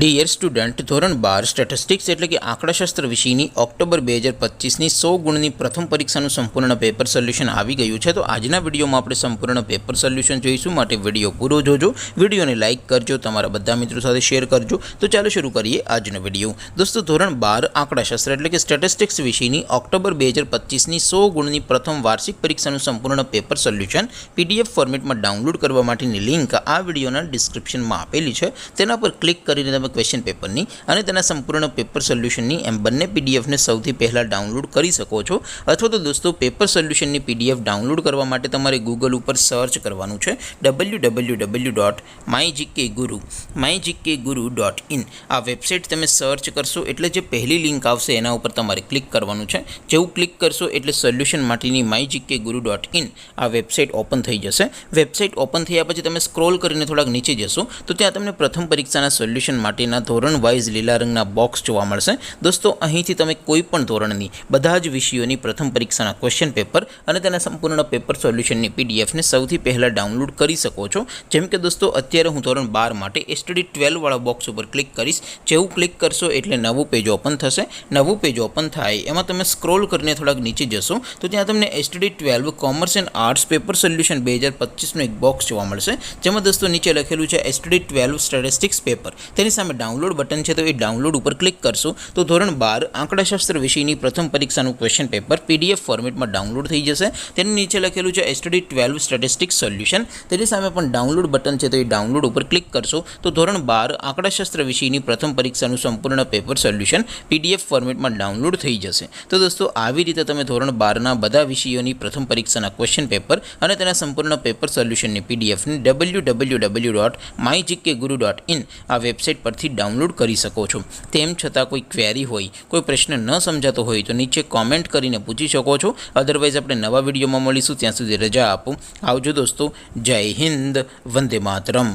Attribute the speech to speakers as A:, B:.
A: Dear student, ધોરણ 12 statistics એટલે કે આંકડાશાસ્ત્ર વિષયની ઓક્ટોબર 2025ની 100 ગુણની પ્રથમ પરીક્ષાનું સંપૂર્ણ પેપર સોલ્યુશન આવી ગયું છે. તો આજના વિડીયોમાં આપણે સંપૂર્ણ પેપર સોલ્યુશન જોઈશું, માટે વિડીયો પૂરો જોજો. વિડીયોને લાઇક કરજો, તમારા બધા મિત્રો સાથે શેર કરજો. તો ચાલો શરૂ કરીએ આજનો વિડીયો. દોસ્તો, ધોરણ 12 આંકડાશાસ્ત્ર એટલે કે સ્ટેટિસ્ટિક્સ વિષયની ઓક્ટોબર 2025ની 100 ગુણની પ્રથમ વાર્ષિક પરીક્ષાનું સંપૂર્ણ પેપર સોલ્યુશન પીડીએફ ફોર્મેટમાં ડાઉનલોડ કરવા માટેની લિંક આ વિડીયોના ડિસ્ક્રિપ્શનમાં આપેલી છે. તેના પર ક્લિક કરીને તમે ક્વેશ્ચન પેપરની અને તેના સંપૂર્ણ પેપર સોલ્યુશનની એમ બંને પીડીએફને સૌથી પહેલાં ડાઉનલોડ કરી શકો છો. અથવા તો દોસ્તો, પેપર સોલ્યુશનની પીડીએફ ડાઉનલોડ કરવા માટે તમારે ગૂગલ ઉપર સર્ચ કરવાનું છે www.mygkguru.in. આ વેબસાઇટ તમે સર્ચ કરશો એટલે જે પહેલી લિંક આવશે એના ઉપર તમારે ક્લિક કરવાનું છે. જેવું ક્લિક કરશો એટલે સોલ્યુશન માટેની mygkguru.in આ વેબસાઇટ ઓપન થઈ જશે. વેબસાઇટ ઓપન થયા પછી તમે સ્ક્રોલ કરીને થોડાક નીચે જશો તો ત્યાં તમને પ્રથમ પરીક્ષાના સોલ્યુશન માટેના ધોરણ વાઇઝ લીલા રંગના બોક્સ જોવા મળશે. દોસ્તો, અહીંથી તમે કોઈ પણ ધોરણની બધા જ વિષયોની પ્રથમ પરીક્ષાના ક્વેશ્ચન પેપર અને તેના સંપૂર્ણ પેપર સોલ્યુશનની પીડીએફને સૌથી પહેલાં ડાઉનલોડ કરી શકો છો. જેમ કે દોસ્તો, અત્યારે હું ધોરણ 12 માટે એસટીડી 12 વાળા બોક્સ ઉપર ક્લિક કરીશ. જેવું ક્લિક કરશો એટલે નવું પેજ ઓપન થશે. નવું પેજ ઓપન થાય એમાં તમે સ્ક્રોલ કરીને થોડાક નીચે જશો તો ત્યાં તમને STD 12 commerce and arts paper solution 2025નું એક બોક્સ જોવા મળશે. જેમાં દોસ્તો નીચે લખેલું છે એસટીડી 12 સ્ટેટિસ્ટિક્સ પેપર. તેની સામે ડાઉનલોડ બટન છે, તો એ ડાઉનલોડ ઉપર ક્લિક કરશો તો ધોરણ 12 આંકડાશાસ્ત્ર વિષયની પ્રથમ પરીક્ષાનું ક્વેશ્ચન પેપર પીડીએફ ફોર્મેટમાં ડાઉનલોડ થઈ જશે. તેની નીચે લખેલું છે એસટીડી 12 સ્ટેટિસ્ટિક્સ સોલ્યુશન. તેની સામે પણ ડાઉનલોડ બટન છે, તો એ ડાઉનલોડ ઉપર ક્લિક કરશો તો ધોરણ 12 આંકડાશાસ્ત્ર વિષયની પ્રથમ પરીક્ષાનું સંપૂર્ણ પેપર સોલ્યુશન પીડીએફ ફોર્મેટમાં ડાઉનલોડ થઈ જશે. તો દોસ્તો, આવી રીતે તમે ધોરણ 12ના બધા વિષયોની પ્રથમ પરીક્ષાના ક્વેશ્ચન પેપર અને તેના સંપૂર્ણ પેપર સોલ્યુશનની પીડીએફને www.mygkguru.in આ વેબસાઇટ પરથી ડાઉનલોડ કરી શકો છો. તેમ છતાં કોઈ ક્વેરી હોય, કોઈ પ્રશ્ન ન સમજાતો હોય તો નીચે કોમેન્ટ કરીને પૂછી શકો છો. અધરવાઇઝ આપણે નવા વિડીયોમાં મળીશું. ત્યાં સુધી રજા આપો. આવજો દોસ્તો. જય હિન્દ. વંદે માતરમ.